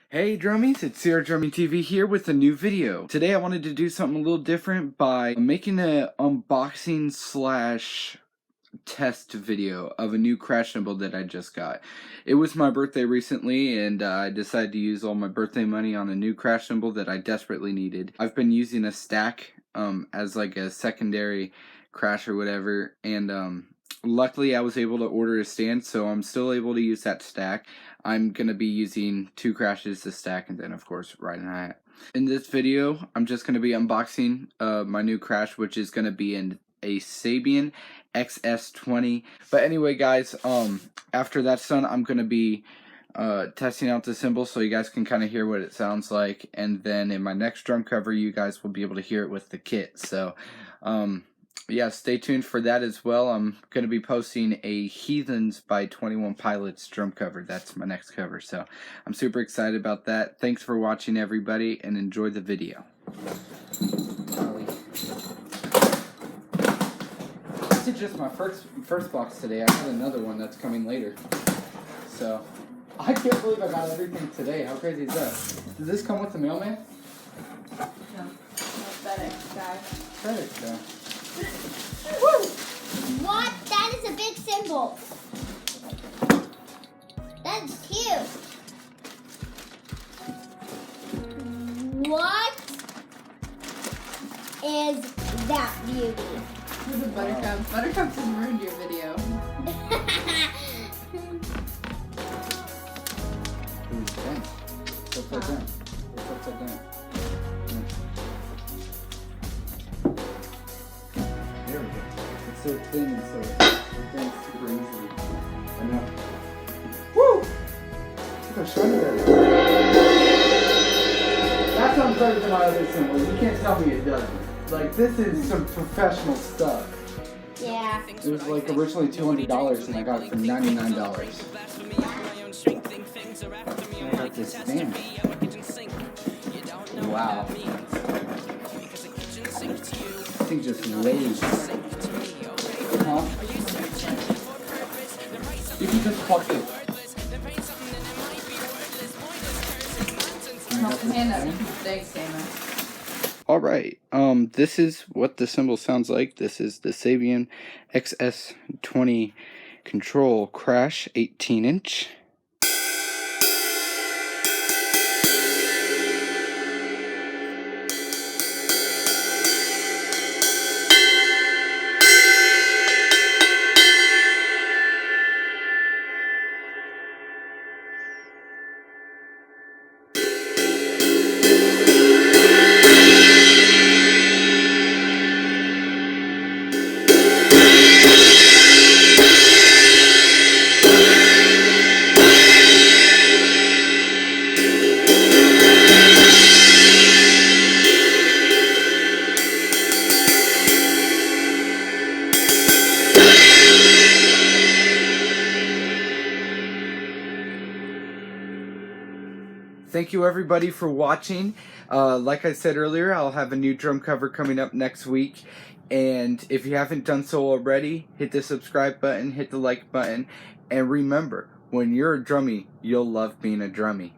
Hey drummies, it's Drumming TV here with a new video. Today I wanted to do something a little different by making an unboxing slash test video of a new crash cymbal that I just got. It was my birthday recently and I decided to use all my birthday money on a new crash cymbal that I desperately needed. I've been using a stack as like a secondary crash or whatever, and luckily I was able to order a stand, so I'm still able to use that stack. I'm going to be using 2 crashes to stack and then of course riding hat. In this video I'm just going to be unboxing my new crash, which is going to be in a Sabian XS20. But anyway guys, after that's done I'm going to be testing out the cymbal so you guys can kind of hear what it sounds like, and then in my next drum cover you guys will be able to hear it with the kit. So yeah, stay tuned for that as well. I'm going to be posting a Heathens by 21 Pilots drum cover. That's my next cover, so I'm super excited about that. Thanks for watching everybody and enjoy the video. This is just my first box today. I have another one that's coming later. So I can't believe I got everything today. How crazy is that? Does this come with the mailman? No. FedEx guy. FedEx guy. Woo! What? That is a big cymbal. That's cute. What is that beauty? This is Buttercup. Buttercup just ruined your video. It's upside down. It's upside down. There we go. It's so thin and so it bends super easily. I know. Woo! Look how shiny that is. That sounds better than my other cymbal. You can't tell me it doesn't. Like, this is some professional stuff. Yeah. It was like originally $200 and I got it for $99. And I got this stand. Wow. This thing just lays. Huh? You can just pluck it. Thanks, Dana. Alright, this is what the cymbal sounds like. This is the Sabian XS20 Control Crash 18-inch. Thank you everybody for watching. Like I said earlier, I'll have a new drum cover coming up next week. And if you haven't done so already, hit the subscribe button, hit the like button. And remember, when you're a drummie, you'll love being a drummie.